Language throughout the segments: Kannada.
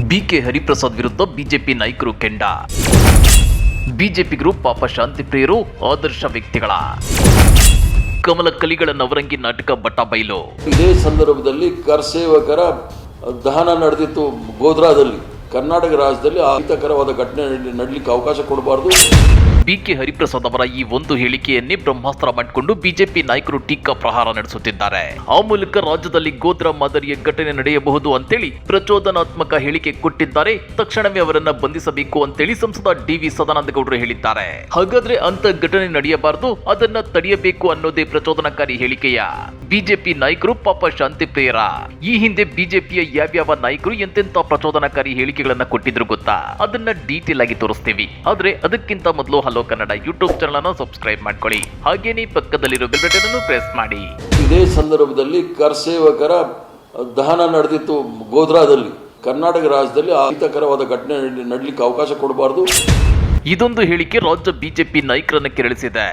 ಬಿಕೆ ಹರಿಪ್ರಸಾದ್ ವಿರುದ್ಧ ಬಿಜೆಪಿ ನಾಯಕರು ಕೆಂಡ. ಬಿಜೆಪಿಗರು ಪಾಪ ಶಾಂತಿ ಪ್ರಿಯರು, ಆದರ್ಶ ವ್ಯಕ್ತಿಗಳ. ಕಮಲ ಕಲಿಗಳ ನವರಂಗಿ ನಾಟಕ ಬಟಾಬೈಲು. ಇದೇ ಸಂದರ್ಭದಲ್ಲಿ ಕರಸೇವಕರ ದಹನ ನಡೆದಿತ್ತು ಗೋಧ್ರಾದಲ್ಲಿ. ಕರ್ನಾಟಕ ರಾಜ್ಯದಲ್ಲಿ ಅಹಿತಕರವಾದ ಘಟನೆ ನಡಲಿಕ್ಕೆ ಅವಕಾಶ ಕೊಡಬಾರದು. ಬಿಕೆ ಹರಿಪ್ರಸಾದ್ ಅವರ ಈ ಒಂದು ಹೇಳಿಕೆಯನ್ನೇ ಬ್ರಹ್ಮಾಸ್ತ್ರ ಮಾಡಿಕೊಂಡು ಬಿಜೆಪಿ ನಾಯಕರು ಟೀಕಾ ಪ್ರಹಾರ ನಡೆಸುತ್ತಿದ್ದಾರೆ. ಆ ಮೂಲಕ ರಾಜ್ಯದಲ್ಲಿ ಗೋಧ್ರಾ ಮಾದರಿಯ ಘಟನೆ ನಡೆಯಬಹುದು ಅಂತೇಳಿ ಪ್ರಚೋದನಾತ್ಮಕ ಹೇಳಿಕೆ ಕೊಟ್ಟಿದ್ದಾರೆ. ತಕ್ಷಣವೇ ಅವರನ್ನ ಬಂಧಿಸಬೇಕು ಅಂತೇಳಿ ಸಂಸದ ಡಿ.ವಿ. ಸದಾನಂದಗೌಡರು ಹೇಳಿದ್ದಾರೆ. ಹಾಗಾದ್ರೆ ಅಂತ ಘಟನೆ ನಡೆಯಬಾರದು, ಅದನ್ನ ತಡೆಯಬೇಕು ಅನ್ನೋದೇ ಪ್ರಚೋದನಕಾರಿ ಹೇಳಿಕೆಯ. ಬಿಜೆಪಿ ನಾಯಕರು ಪಾಪ ಶಾಂತಿ ಪ್ರಿಯರ. ಈ ಹಿಂದೆ ಬಿಜೆಪಿಯ ಯಾವ್ಯಾವ ನಾಯಕರು ಎಂತೆಂತ ಪ್ರಚೋದನಕಾರಿ ಹೇಳಿಕೆಗಳನ್ನ ಕೊಟ್ಟಿದ್ರು ಗೊತ್ತಾ? ಅದನ್ನ ಡೀಟೇಲ್ ಆಗಿ ತೋರಿಸ್ತೀವಿ. ಆದ್ರೆ ಅದಕ್ಕಿಂತ ಮೊದಲು ಹಲೋ ಕನ್ನಡ ಯೂಟ್ಯೂಬ್ ಚಾನಲ್ ಅನ್ನು ಸಬ್ಸ್ಕ್ರೈಬ್ ಮಾಡ್ಕೊಳ್ಳಿ. ಹಾಗೇನೇ ಪಕ್ಕದಲ್ಲಿರೋ ಬೆಲ್ ಬಟನ್ ಅನ್ನು ಪ್ರೆಸ್ ಮಾಡಿ. ಇದೇ ಸಂದರ್ಭದಲ್ಲಿ ಕರಸೇವಕರ ದಹನ ನಡೆದಿತ್ತು ಗೋಧ್ರಾದಲ್ಲಿ. ಕರ್ನಾಟಕ ರಾಜ್ಯದಲ್ಲಿ ಅಹಿತಕರವಾದ ಘಟನೆ ನಡಲಿಕ್ಕೆ ಅವಕಾಶ ಕೊಡಬಾರದು. ಇದೊಂದು ಹೇಳಿಕೆ ರಾಜ್ಯ ಬಿಜೆಪಿ ನಾಯಕರನ್ನ ಕೆರಳಿಸಿದೆ.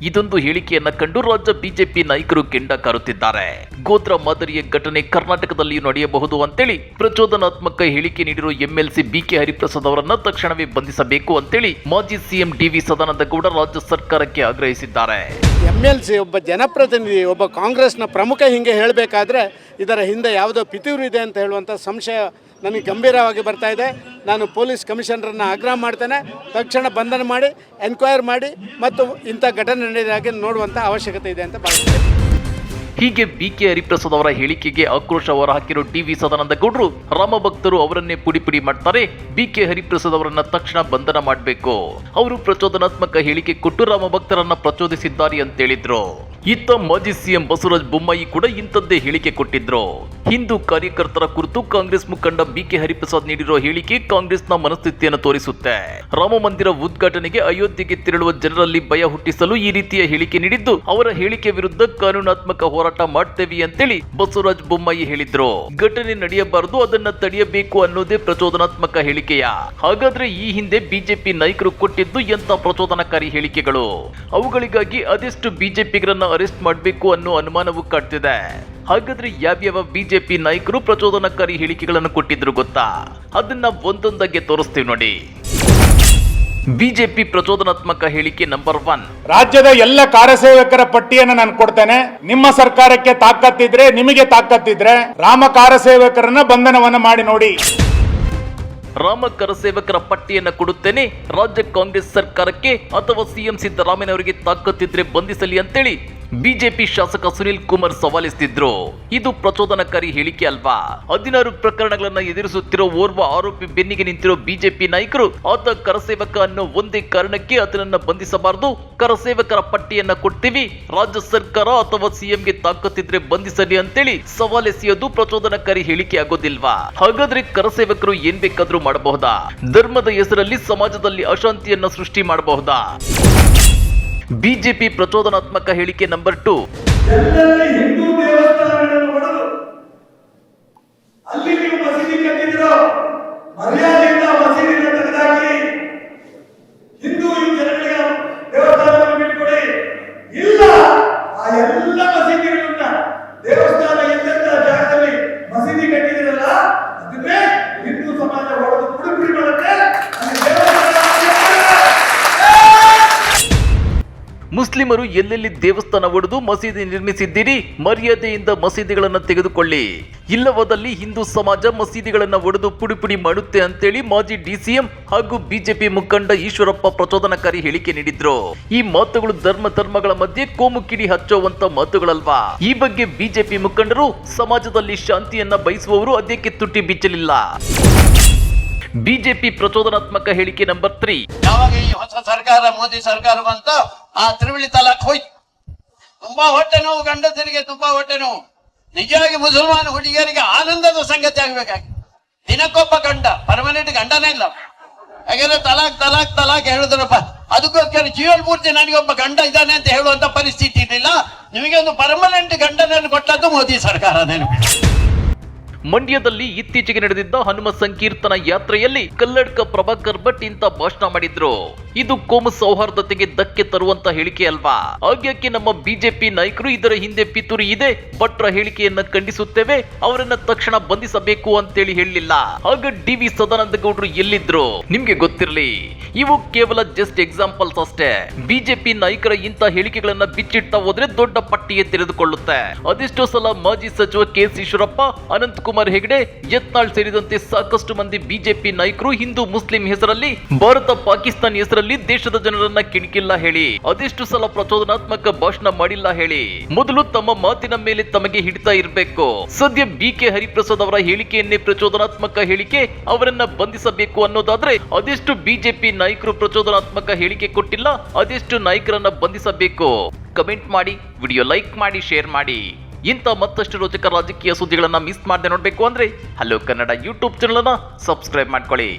ಇದೊಂದು ಹೇಳಿಕೆಯನ್ನ ಕಂಡು ರಾಜ್ಯ ಬಿಜೆಪಿ ನಾಯಕರು ಕೆಂಡ ಕಾರುತ್ತಿದ್ದಾರೆ. ಗೋಧ್ರಾ ಮಾದರಿಯ ಘಟನೆ ಕರ್ನಾಟಕದಲ್ಲಿಯೂ ನಡೆಯಬಹುದು ಅಂತೇಳಿ ಪ್ರಚೋದನಾತ್ಮಕ ಹೇಳಿಕೆ ನೀಡಿರುವ ಎಂಎಲ್ಸಿ ಬಿಕೆ ಹರಿಪ್ರಸಾದ್ ಅವರನ್ನ ತಕ್ಷಣವೇ ಬಂಧಿಸಬೇಕು ಅಂತೇಳಿ ಮಾಜಿ ಸಿಎಂ ಡಿ.ವಿ. ಸದಾನಂದಗೌಡ ರಾಜ್ಯ ಸರ್ಕಾರಕ್ಕೆ ಆಗ್ರಹಿಸಿದ್ದಾರೆ. ಎಂಎಲ್ಸಿ ಒಬ್ಬ ಜನಪ್ರತಿನಿಧಿ, ಒಬ್ಬ ಕಾಂಗ್ರೆಸ್ನ ಪ್ರಮುಖ ಹಿಂಗೆ ಹೇಳಬೇಕಾದ್ರೆ ಇದರ ಹಿಂದೆ ಯಾವುದೋ ಪಿತೂರು ಇದೆ ಅಂತ ಹೇಳುವಂಥ ಸಂಶಯ ನನಗೆ ಗಂಭೀರವಾಗಿ ಬರ್ತಾ ಇದೆ. ನಾನು ಪೊಲೀಸ್ ಕಮಿಷನರನ್ನು ಆಗ್ರಹ ಮಾಡ್ತೇನೆ, ತಕ್ಷಣ ಬಂಧನ ಮಾಡಿ ಎನ್ಕ್ವೈರ್ ಮಾಡಿ ಮತ್ತು ಇಂಥ ಘಟನೆ ನಡೆದ ಹಾಗೆ ನೋಡುವಂಥ ಅವಶ್ಯಕತೆ ಇದೆ ಅಂತ ಭಾವಿಸ್ತೇನೆ. ಹೀಗೆ ಬಿಕೆ ಹರಿಪ್ರಸಾದ್ ಅವರ ಹೇಳಿಕೆಗೆ ಆಕ್ರೋಶ ಹೊರಹಾಕಿರೋ ಡಿ.ವಿ. ಸದಾನಂದಗೌಡರು ರಾಮಭಕ್ತರು ಅವರನ್ನೇ ಪುಡಿ ಮಾಡ್ತಾರೆ. ಬಿಕೆ ಹರಿಪ್ರಸಾದ್ ಅವರನ್ನ ತಕ್ಷಣ ಬಂಧನ ಮಾಡಬೇಕು. ಅವರು ಪ್ರಚೋದನಾತ್ಮಕ ಹೇಳಿಕೆ ಕೊಟ್ಟು ರಾಮಭಕ್ತರನ್ನ ಪ್ರಚೋದಿಸಿದ್ದಾರೆ ಅಂತ ಹೇಳಿದ್ರು. ಇತ್ತ ಮಾಜಿ ಸಿಎಂ ಬಸವರಾಜ ಬೊಮ್ಮಾಯಿ ಕೂಡ ಇಂಥದ್ದೇ ಹೇಳಿಕೆ ಕೊಟ್ಟಿದ್ರು. ಹಿಂದೂ ಕಾರ್ಯಕರ್ತರ ಕುರಿತು ಕಾಂಗ್ರೆಸ್ ಮುಖಂಡ ಬಿಕೆ ಹರಿಪ್ರಸಾದ್ ನೀಡಿರೋ ಹೇಳಿಕೆ ಕಾಂಗ್ರೆಸ್ನ ಮನಸ್ಥಿತಿಯನ್ನು ತೋರಿಸುತ್ತೆ. ರಾಮ ಮಂದಿರ ಉದ್ಘಾಟನೆಗೆ ಅಯೋಧ್ಯೆಗೆ ತೆರಳುವ ಜನರಲ್ಲಿ ಭಯ ಹುಟ್ಟಿಸಲು ಈ ರೀತಿಯ ಹೇಳಿಕೆ ನೀಡಿದ್ದು, ಅವರ ಹೇಳಿಕೆ ವಿರುದ್ಧ ಕಾನೂನಾತ್ಮಕ ಹೋರಾಟ ಮಾಡ್ತೇವೆ ಅಂತೇಳಿ ಬಸವರಾಜ ಬೊಮ್ಮಾಯಿ ಹೇಳಿದ್ರು. ಘಟನೆ ನಡೆಯಬಾರದು, ಅದನ್ನ ತಡೆಯಬೇಕು ಅನ್ನೋದೇ ಪ್ರಚೋದನಾತ್ಮಕ ಹೇಳಿಕೆಯ. ಹಾಗಾದ್ರೆ ಈ ಹಿಂದೆ ಬಿಜೆಪಿ ನಾಯಕರು ಕೊಟ್ಟಿದ್ದು ಎಂತ ಪ್ರಚೋದನಕಾರಿ ಹೇಳಿಕೆಗಳು? ಅವುಗಳಿಗಾಗಿ ಅದೆಷ್ಟು ಬಿಜೆಪಿಗರನ್ನ ಅರೆಸ್ಟ್ ಮಾಡಬೇಕು ಅನ್ನೋ ಅನುಮಾನವೂ ಕಾಡ್ತಿದೆ. ಹಾಗಾದ್ರೆ ಯಾವ್ಯಾವ ಬಿಜೆಪಿ ನಾಯಕರು ಪ್ರಚೋದನಕಾರಿ ಹೇಳಿಕೆಗಳನ್ನು ಕೊಟ್ಟಿದ್ರು ಗೊತ್ತಾ? ಅದನ್ನ ಒಂದೊಂದಾಗಿ ತೋರಿಸ್ತೀವಿ ನೋಡಿ. ಬಿಜೆಪಿ ಪ್ರಚೋದನಾತ್ಮಕ ಹೇಳಿಕೆ ನಂಬರ್ 1. ರಾಜ್ಯದ ಎಲ್ಲ ಕಾರ್ಯಸೇವಕರ ಪಟ್ಟಿಯನ್ನು ನಾನು ಕೊಡ್ತೇನೆ. ನಿಮ್ಮ ಸರ್ಕಾರಕ್ಕೆ ತಾಕತ್ತಿದ್ರೆ, ನಿಮಗೆ ತಾಕತ್ತಿದ್ರೆ ರಾಮ ಕಾರ್ಯಸೇವಕರನ್ನ ಬಂಧನವನ್ನ ಮಾಡಿ ನೋಡಿ. ರಾಮ ಕರಸೇವಕರ ಪಟ್ಟಿಯನ್ನು ಕೊಡುತ್ತೇನೆ, ರಾಜ್ಯ ಕಾಂಗ್ರೆಸ್ ಸರ್ಕಾರಕ್ಕೆ ಅಥವಾ ಸಿಎಂ ಸಿದ್ದರಾಮಯ್ಯನವರಿಗೆ ತಾಕತ್ತಿದ್ರೆ ಬಂಧಿಸಲಿ ಅಂತೇಳಿ ಬಿಜೆಪಿ ಶಾಸಕ ಸುನಿಲ್ ಕುಮಾರ್ ಸವಾಲಿಸುತ್ತಿದ್ರು. ಇದು ಪ್ರಚೋದನಕಾರಿ ಹೇಳಿಕೆ ಅಲ್ವಾ? 16 ಪ್ರಕರಣಗಳನ್ನ ಎದುರಿಸುತ್ತಿರೋ ಓರ್ವ ಆರೋಪಿ ಬೆನ್ನಿಗೆ ನಿಂತಿರೋ ಬಿಜೆಪಿ ನಾಯಕರು ಆತ ಕರಸೇವಕ ಅನ್ನೋ ಒಂದೇ ಕಾರಣಕ್ಕೆ ಆತನನ್ನ ಬಂಧಿಸಬಾರದು, ಕರಸೇವಕರ ಪಟ್ಟಿಯನ್ನ ಕೊಡ್ತೀವಿ, ರಾಜ್ಯ ಸರ್ಕಾರ ಅಥವಾ ಸಿಎಂಗೆ ತಾಕತ್ತಿದ್ರೆ ಬಂಧಿಸಲಿ ಅಂತೇಳಿ ಸವಾಲೆಸೆಯೋದು ಪ್ರಚೋದನಕಾರಿ ಹೇಳಿಕೆ ಆಗೋದಿಲ್ವಾ? ಹಾಗಾದ್ರೆ ಕರಸೇವಕರು ಏನ್ ಬೇಕಾದ್ರೂ ಮಾಡಬಹುದಾ? ಧರ್ಮದ ಹೆಸರಲ್ಲಿ ಸಮಾಜದಲ್ಲಿ ಅಶಾಂತಿಯನ್ನ ಸೃಷ್ಟಿ ಮಾಡಬಹುದಾ? ಬಿಜೆಪಿ ಪ್ರಚೋದನಾತ್ಮಕ ಹೇಳಿಕೆ ನಂಬರ್ 2. ಹಿಂದೂ ದೇವಸ್ಥಾನಗಳನ್ನು ಹೊಡೆದು ಅಲ್ಲಿ ನೀವು ಮಸೀದಿ ಕಟ್ಟಿದಿರೋ, ಮರ್ಯಾದೆಯಿಂದ ಮಸೀದಿಯನ್ನು ತೆಗೆದಾಕಿ ಹಿಂದೂ ಜನಗಳಿಗೆ ದೇವಸ್ಥಾನವನ್ನು ಬಿಟ್ಕೊಡಿ. ಇಲ್ಲ, ಆ ಎಲ್ಲ ಮಸೀದಿಗಳನ್ನ ದೇವಸ್ಥಾನ ಇದ್ದಂತ ಜಾಗದಲ್ಲಿ ಮಸೀದಿ ಕಟ್ಟಿದಿರಲ್ಲ, ಅದನ್ನೇ ಹಿಂದೂ ಸಮಾಜ ಹೊಡೆದು ಪುಡಿ ಮಾಡುತ್ತೆ. ಮುಸ್ಲಿಮರು ಎಲ್ಲೆಲ್ಲಿ ದೇವಸ್ಥಾನ ಒಡೆದು ಮಸೀದಿ ನಿರ್ಮಿಸಿದ್ದೀರಿ, ಮರ್ಯಾದೆಯಿಂದ ಮಸೀದಿಗಳನ್ನು ತೆಗೆದುಕೊಳ್ಳಿ. ಇಲ್ಲವಾದಲ್ಲಿ ಹಿಂದೂ ಸಮಾಜ ಮಸೀದಿಗಳನ್ನು ಒಡೆದು ಪುಡಿ ಮಾಡುತ್ತೆ ಅಂತೇಳಿ ಮಾಜಿ ಡಿಸಿಎಂ ಹಾಗೂ ಬಿಜೆಪಿ ಮುಖಂಡ ಈಶ್ವರಪ್ಪ ಪ್ರಚೋದನಕಾರಿ ಹೇಳಿಕೆ ನೀಡಿದ್ರು. ಈ ಮಾತುಗಳು ಧರ್ಮಗಳ ಮಧ್ಯೆ ಕೋಮು ಕಿಡಿ ಹಚ್ಚುವಂತ ಮಾತುಗಳಲ್ವಾ? ಈ ಬಗ್ಗೆ ಬಿಜೆಪಿ ಮುಖಂಡರು ಸಮಾಜದಲ್ಲಿ ಶಾಂತಿಯನ್ನ ಬಯಸುವವರು ಅದಕ್ಕೆ ತುಟಿ ಬಿಚ್ಚಲಿಲ್ಲ. ಬಿಜೆಪಿ ಪ್ರಚೋದನಾತ್ಮಕ ಹೇಳಿಕೆ ನಂಬರ್ 3. ಯಾವಾಗ ಈ ಹೊಸ ಸರ್ಕಾರ, ಮೋದಿ ಸರ್ಕಾರ ಬಂತ, ಆ ತ್ರಿವಳಿ ತಲಾಖ್ ಹೋಯ್ತು. ತುಂಬಾ ಹೊಟ್ಟೆ ನೋವು, ಗಂಡಸರಿಗೆ ತುಂಬಾ ಹೊಟ್ಟೆ ನೋವು. ನಿಜವಾಗಿ ಮುಸಲ್ಮಾನ ಹುಡುಗಿಯರಿಗೆ ಆನಂದದ ಸಂಗತಿ ಆಗ್ಬೇಕಾಗಿ. ದಿನಕ್ಕೊಬ್ಬ ಗಂಡ, ಪರ್ಮನೆಂಟ್ ಗಂಡನೇ ಇಲ್ಲ. ಯಾಕಂದ್ರೆ ತಲಾಕ್ ಹೇಳಿದ್ರಪ್ಪ, ಅದಕ್ಕೋಸ್ಕರ ಜೀವನ ಪೂರ್ತಿ ನನಗೊಬ್ಬ ಗಂಡ ಇದ್ದಾನೆ ಅಂತ ಹೇಳುವಂತ ಪರಿಸ್ಥಿತಿ ಇರಲಿಲ್ಲ. ನಿಮಗೆ ಒಂದು ಪರ್ಮನೆಂಟ್ ಗಂಡನನ್ನು ಕೊಟ್ಟದ್ದು ಮೋದಿ ಸರ್ಕಾರ. ನೆನಪಿ. ಮಂಡ್ಯದಲ್ಲಿ ಇತ್ತೀಚೆಗೆ ನಡೆದಿದ್ದ ಹನುಮ ಸಂಕೀರ್ತನ ಯಾತ್ರೆಯಲ್ಲಿ ಕಲ್ಲಡ್ಕ ಪ್ರಭಾಕರ್ ಭಟ್ ಇಂತ ಭಾಷಣ ಮಾಡಿದ್ರು. ಇದು ಕೋಮು ಸೌಹಾರ್ದತೆಗೆ ಧಕ್ಕೆ ತರುವಂತ ಹೇಳಿಕೆ ಅಲ್ವಾ? ಹಾಗ್ಯಾಕೆ ನಮ್ಮ ಬಿಜೆಪಿ ನಾಯಕರು ಇದರ ಹಿಂದೆ ಪಿತೂರಿ ಇದೆ, ಭಟ್ರ ಹೇಳಿಕೆಯನ್ನ ಖಂಡಿಸುತ್ತೇವೆ, ಅವರನ್ನ ತಕ್ಷಣ ಬಂಧಿಸಬೇಕು ಅಂತೇಳಿ ಹೇಳಲಿಲ್ಲ. ಆಗ ಡಿ.ವಿ. ಸದಾನಂದ ಗೌಡರು ಎಲ್ಲಿದ್ರು? ನಿಮ್ಗೆ ಗೊತ್ತಿರಲಿ, ಇವು ಕೇವಲ ಜಸ್ಟ್ ಎಕ್ಸಾಂಪಲ್ಸ್ ಅಷ್ಟೇ. ಬಿಜೆಪಿ ನಾಯಕರ ಇಂತ ಹೇಳಿಕೆಗಳನ್ನ ಬಿಚ್ಚಿಟ್ಟ ಹೋದ್ರೆ ದೊಡ್ಡ ಪಟ್ಟಿಯೇ ತೆರೆದುಕೊಳ್ಳುತ್ತೆ. ಅದೆಷ್ಟೋ ಸಲ ಮಾಜಿ ಸಚಿವ ಕೆ.ಎಸ್. ಈಶ್ವರಪ್ಪ, ಅನಂತ್ ಕುಮಾರ್ ಹೆಗಡೆ, ಯತ್ನಾಳ್ ಸೇರಿದಂತೆ ಸಾಕಷ್ಟು ಮಂದಿ ಬಿಜೆಪಿ ನಾಯಕರು ಹಿಂದೂ ಮುಸ್ಲಿಂ ಹೆಸರಲ್ಲಿ, ಭಾರತ ಪಾಕಿಸ್ತಾನ ಹೆಸರಲ್ಲಿ ದೇಶದ ಜನರನ್ನ ಕಿಣಿಕಿಲ್ಲ ಹೇಳಿ, ಅದೆಷ್ಟು ಸಲ ಪ್ರಚೋದನಾತ್ಮಕ ಭಾಷಣ ಮಾಡಿಲ್ಲ ಹೇಳಿ. ಮೊದಲು ತಮ್ಮ ಮಾತಿನ ಮೇಲೆ ತಮಗೆ ಹಿಡಿತಾ ಇರಬೇಕು. ಸದ್ಯ ಬಿ.ಕೆ. ಹರಿಪ್ರಸಾದ್ ಅವರ ಹೇಳಿಕೆಯನ್ನೇ ಪ್ರಚೋದನಾತ್ಮಕ ಹೇಳಿಕೆ, ಅವರನ್ನ ಬಂಧಿಸಬೇಕು ಅನ್ನೋದಾದ್ರೆ ಅದೆಷ್ಟು ಬಿಜೆಪಿ ನಾಯಕರು ಪ್ರಚೋದನಾತ್ಮಕ ಹೇಳಿಕೆ ಕೊಟ್ಟಿಲ್ಲ, ಅದೆಷ್ಟು ನಾಯಕರನ್ನ ಬಂಧಿಸಬೇಕು? ಕಮೆಂಟ್ ಮಾಡಿ, ವಿಡಿಯೋ ಲೈಕ್ ಮಾಡಿ, ಶೇರ್ ಮಾಡಿ. ಇಂಥ ಮತ್ತಷ್ಟು ರೋಚಕ ರಾಜಕೀಯ ಸುದ್ದಿಗಳನ್ನ ಮಿಸ್ ಮಾಡದೆ ನೋಡ್ಬೇಕು ಅಂದ್ರೆ ಹಲೋ ಕನ್ನಡ ಯೂಟ್ಯೂಬ್ ಚಾನಲ್ ಅನ್ನ ಸಬ್ಸ್ಕ್ರೈಬ್ ಮಾಡ್ಕೊಳ್ಳಿ.